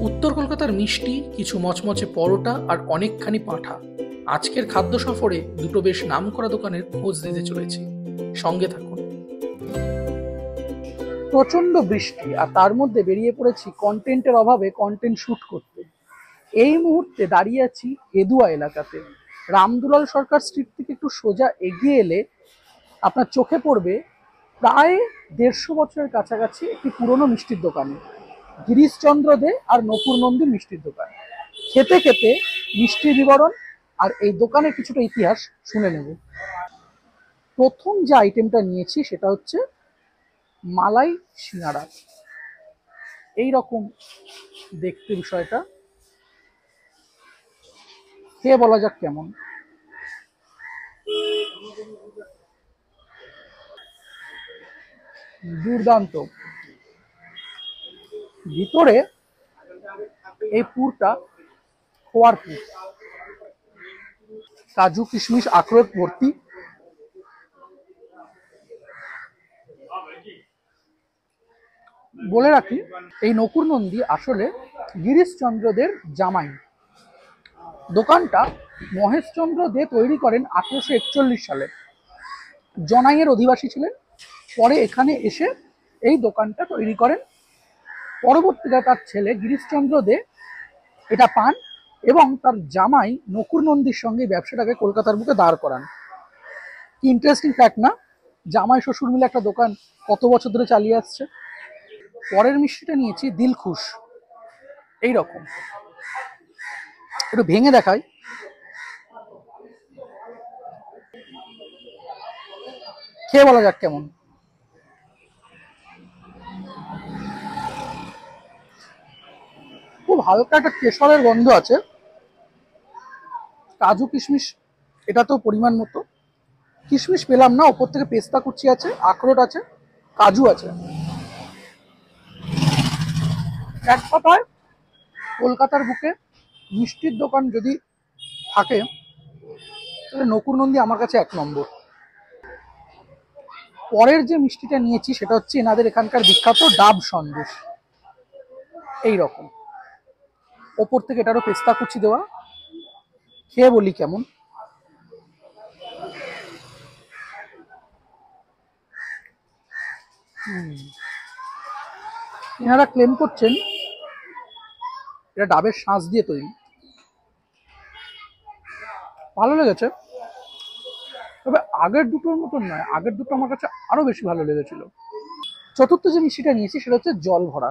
উত্তর কলকাতার মিষ্টি, কিছু মচমচে পরোটা আর অনেকখানি পাঁঠা। আজকের খাদ্য সফরে দুটো বেশ নামকরা দোকানের খোঁজ দিতে চলেছি, সঙ্গে থাকুন। প্রচন্ড বৃষ্টি আর তার মধ্যে বেরিয়ে পড়েছি কন্টেন্টের অভাবে কন্টেন্ট শুট করতে। এই মুহূর্তে দাঁড়িয়ে আছি হেদুয়া এলাকাতে। রামদুলাল সরকার স্ট্রিট থেকে একটু সোজা এগিয়ে এলে আপনার চোখে পড়বে প্রায় 150 বছরের কাছাকাছি একটি পুরনো মিষ্টির দোকানে, গিরিশচন্দ্র দে আর নকুর নন্দীর মিষ্টির দোকান। খেতে খেতে মিষ্টির বিবরণ আর এই দোকানের কিছুটা ইতিহাস শুনে নেব। প্রথম যে আইটেমটা নিয়েছি সেটা হচ্ছে মালাই সিঙ্গারা। এইরকম দেখতে বিষয়টা, খেয়ে বলা যাক কেমন। দুর্দান্ত। ভিতরে এই পুরটা খোয়ার পুর, কাজু কিশমিশ আখরোট ভর্তি। বলে রাখি, এই নকুর নন্দী আসলে গিরিশচন্দ্র দের জামাই। দোকানটা মহেশচন্দ্র দে তৈরি করেন 1841 সালে। জনাইয়ের অধিবাসী ছিলেন, পরে এখানে এসে এই দোকানটা তৈরি করেন। পরবর্তীতে তার ছেলে গিরিশচন্দ্র দে এটা পান এবং তার জামাই নকুর নন্দীর সঙ্গে ব্যবসাটাকে কলকাতার বুকে দাঁড় করান। কি ইন্টারেস্টিং ফ্যাক্ট না, জামাই শ্বশুর মিলে একটা দোকান কত বছর ধরে চালিয়ে আসছে। পরের মিষ্টিটা নিয়েছি দিলখুশ। এইরকম একটু ভেঙে দেখাই। খেয়ে বলা যাক কেমন। খুব হালকা একটা কেশরের গন্ধ আছে। কাজু কিশমিশ এটা তো পরিমাণ মতো। কিশমিশ পেলাম না, ওপর থেকে পেস্তা কুচি আছে, আখরোট আছে, কাজু আছে। এক কথায় কলকাতার বুকে মিষ্টির দোকান যদি থাকে তাহলে নকুর নন্দী আমার কাছে 1 নম্বর। পরের যে মিষ্টিটা নিয়েছি সেটা হচ্ছে এনাদের এখানকার বিখ্যাত ডাব সন্দেশ। এইরকম ওপর থেকে এটারও পেস্তা কুচি দেওয়া। খেয়ে বলি কেমন। এনারা ক্লেম করছেন এটা ডাবের শাঁস দিয়ে তৈরি। ভালো লেগেছে, তবে আগের দুটোর মতন নয়, আগের দুটো আমার কাছে আরো বেশি ভালো লেগেছিল। চতুর্থ যে মিষ্টিটা নিয়েছি সেটা হচ্ছে জল ভরা।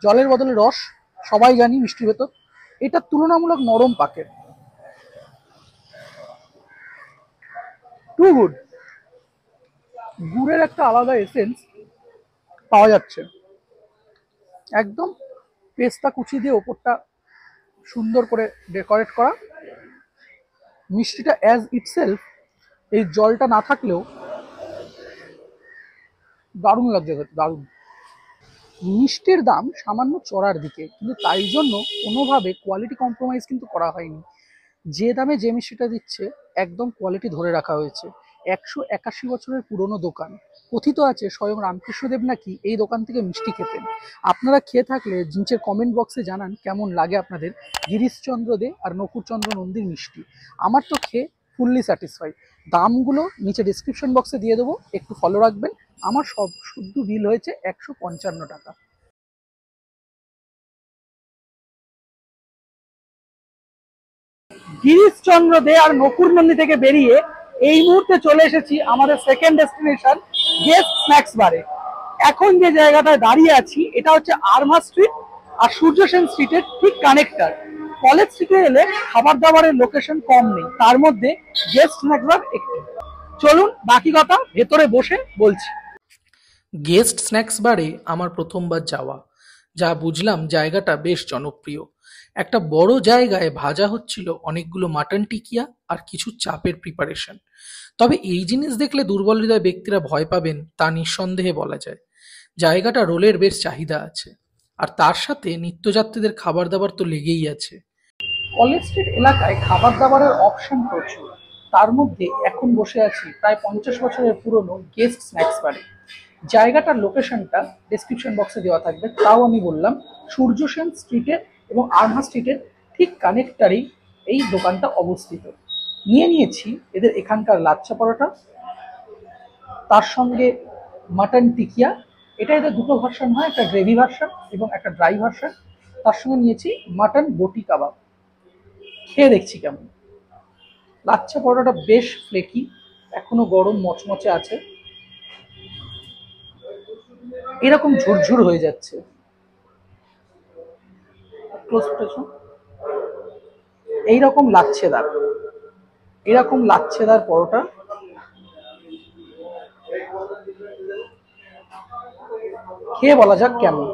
জলের বদলে রস, সবাই জানি মিষ্টির ভেতর। এটা তুলনামূলক নরম পাকের। Too good. গুড়ের একটা আলাদা এসেন্স পাওয়া যাচ্ছে। একদম পেস্তা কুচি দিয়ে ওপরটা সুন্দর করে ডেকোরেট করা। মিষ্টিটা অ্যাজ ইটসেলফ এই জলটা না থাকলেও দারুণ লাগছে, দারুণ। মিষ্টির দাম সামান্য চড়ার দিকে, কিন্তু তাই জন্য কোনোভাবে কোয়ালিটি কম্প্রোমাইজ কিন্তু করা হয়নি। যে দামে যে মিষ্টিটা দিচ্ছে একদম কোয়ালিটি ধরে রাখা হয়েছে। 181 বছরের পুরনো দোকান। কথিত আছে স্বয়ং রামকৃষ্ণদেব নাকি এই দোকান থেকে মিষ্টি খেতেন। আপনারা খেয়ে থাকলে নিচের কমেন্ট বক্সে জানান কেমন লাগে আপনাদের গিরিশচন্দ্র দে আর নকুরচন্দ্র নন্দীর মিষ্টি। আমার তো খেয়ে ফুললি স্যাটিসফাই। দামগুলো নিচে ডিসক্রিপশন বক্সে দিয়ে দেবো, একটু ফলো রাখবেন। আমার সব শুদ্ধ বিল হয়েছে 155 টাকা। গিরিশচন্দ্র দে আর নকুর নন্দী থেকে বেরিয়ে এই মুহূর্তে চলে এসেছি আমাদের সেকেন্ড ডেস্টিনেশন গেস্ট স্ন্যাক্স বারে। এখন যে জায়গাটায় দাঁড়িয়ে আছি এটা হচ্ছে আরমা স্ট্রিট আর সূর্য সেন স্ট্রিটের ঠিক কানেক্টার। কলেজ স্ট্রিটে এলে খাবার দাবারের লোকেশন কম নেই, তার মধ্যে গেস্ট স্ন্যাক্স বার একটি। চলুন বাকি কথা ভেতরে বসে বলছি। গেস্ট স্ন্যাক্স বারে আমার প্রথমবার যাওয়া, যা বুঝলাম জায়গাটা বেশ জনপ্রিয়। একটা বড় জায়গায় ভাজা হচ্ছিল অনেকগুলো মাটন টিকিয়া আর কিছু চাপের প্রিপারেশন। তবে এই জিনিস দেখলে দুর্বল হৃদয় ব্যক্তিরা ভয় পাবেন তা নিঃসন্দেহে বলা যায়। জায়গাটা রোলের বেশ চাহিদা আছে, আর তার সাথে নিত্যযাত্রীদের খাবার দাবার তো লেগেই আছে। কলেজ স্ট্রিট এলাকায় খাবার দাবারের অপশন প্রচুর। তার মধ্যে এখন বসে আছি প্রায় 50 বছরের পুরনো গেস্ট স্ন্যাক্স বারে। জায়গাটার লোকেশনটা ডেসক্রিপশন বক্সে দেওয়া থাকবে, তাও আমি বললাম সূর্য সেন স্ট্রিটের এবং আরমা স্ট্রিটের ঠিক কানেক্টারেই এই দোকানটা অবস্থিত। নিয়েছি এদের এখানকার লাচ্ছা পরোটা, তার সঙ্গে মাটন টিকিয়া। এটা এদের দুটো ভার্সন হয়, একটা গ্রেভি ভার্সন এবং একটা ড্রাই ভার্সন। তার সঙ্গে নিয়েছি মাটন বটি কাবাব। খেয়ে দেখছি কেমন। লাচ্ছা পরোটাটা বেশ ফ্লেকি, এখনো গরম মচমচে আছে, এরকম ঝুরঝুর হয়ে যাচ্ছে। এইরকম লাচ্ছেদার পরোটা খেয়ে বলা যাক কেমন।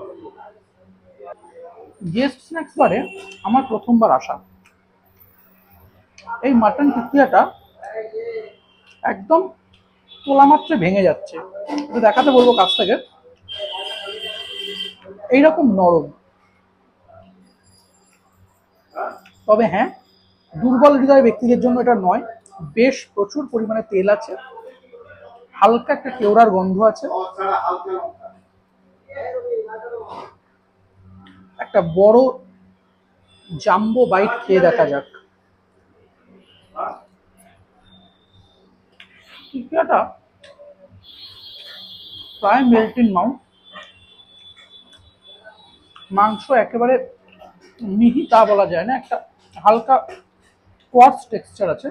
গেস্ট স্ন্যাক্স বারে আমার প্রথমবার আসা। এই মাটন টিকিয়াটা একদম তোলা মাত্রে ভেঙে যাচ্ছে, এটা দেখাতে বলবো কাছ থেকে। এইরকম নরম, তবে হ্যাঁ, দুর্বল হৃদয় ব্যক্তিদের জন্য এটা নয়। বেশ প্রচুর পরিমাণে তেল আছে, হালকা একটা কেওড়ার গন্ধ আছে। একটা বড় জাম্বো বাইট খেয়ে দেখা যাক। টিকিয়াটা প্রায় মেল্ট ইন মাউথ, মাংস একেবারে মিহি তা বলা যায় না, একটা হালকা কোয়ার্স টেক্সচার আছে।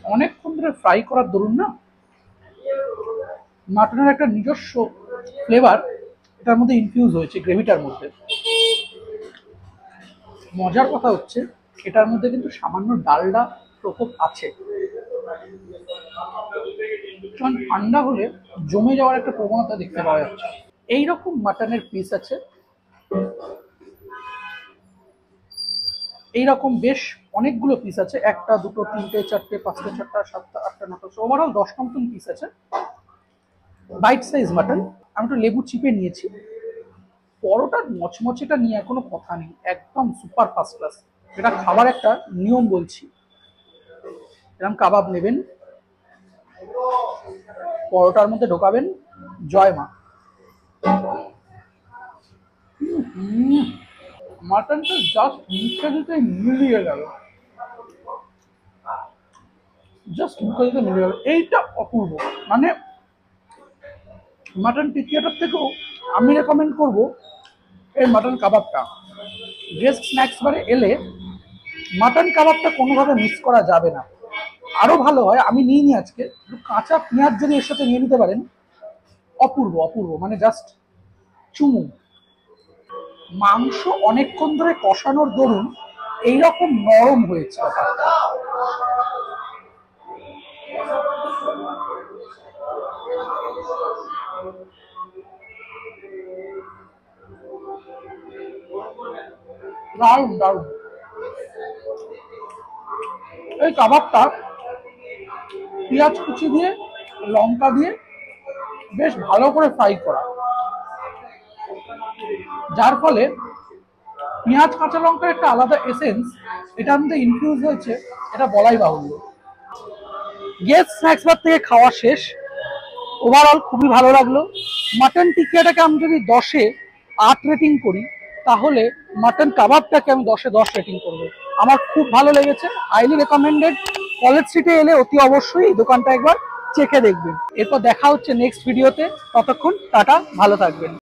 অনেকক্ষণ ধরে ফ্রাই করার দরুন না মাটনের একটা নিজস্ব ফ্লেভার এটার মধ্যে ইনফিউজ হয়েছে গ্রেভিটার মধ্যে। মজার কথা হচ্ছে এটার মধ্যে কিন্তু সামান্য ডালডা প্রকোপ আছে, ঠান্ডা হলে জমে যাওয়ার একটা প্রবণতা দেখতে পাওয়া যাচ্ছে। এইরকম মাটনের পিস আছে, এইরকম বেশ অনেকগুলো পিস আছে, একটা দুটো তিনটে চারটে পাঁচটা ছটা সাতটা আটটা নটা, ওভারঅল 10টা মতন পিস আছে। Bite size mutton. আমি একটু লেবু চিপে নিয়েছি। পরোটার মচমচেটা নিয়ে কোনো কথা নেই, একদম সুপার ফার্স্ট ক্লাস। এটা খাবার একটা নিয়ম বলছি, এরকম কাবাব নেবেন, পরোটার মধ্যে ঢোকাবেন, জয় মা। মাটনটা জাস্ট মুখে দিতে মিলিয়ে গেল, জাস্ট মুখে দিতে মিলিয়ে গেল। এইটা অপূর্ব। মানে মাটন টিকিয়াটার থেকেও আমি রেকমেন্ড করব এই মাটন কাবাবটা। গেস্ট স্ন্যাক্স বারে এলে মাটন কাবাবটা কোনোভাবে মিস করা যাবে না। আরো ভালো হয়, আমি নিইনি আজকে, কাঁচা পেঁয়াজ যদি এর সাথে নিয়ে নিতে পারেন, অপূর্ব অপূর্ব, মানে জাস্ট চুমু। মাংস অনেকক্ষণ ধরে কষানোর দরুন এইরকম নরম হয়েছে। দারুণ দারুণ। এই কাবাবটা পেঁয়াজ কুচি দিয়ে লঙ্কা দিয়ে বেশ ভালো করে ফ্রাই করা, যার ফলে পেঁয়াজ কাঁচা লঙ্কার একটা আলাদা এসেন্স এটার মধ্যে ইনফিউজ হয়েছে, এটা বলাই বাহুল্য। গেস্ট স্ন্যাক্স বার থেকে খাওয়া শেষ, ওভারঅল খুবই ভালো লাগলো। মাটন টিকিয়াটাকে আমি যদি 10-এ 8 রেটিং করি, তাহলে মাটন কাবাবটাকে আমি 10-এ 10 রেটিং করবো। আমার খুব ভালো লেগেছে, হাইলি রেকমেন্ডেড। কলেজ স্ট্রিটে এলে অতি অবশ্যই এই দোকানটা একবার চেখে দেখবেন। এরপর দেখা হচ্ছে নেক্সট ভিডিওতে, ততক্ষণ টাটা, ভালো থাকবেন।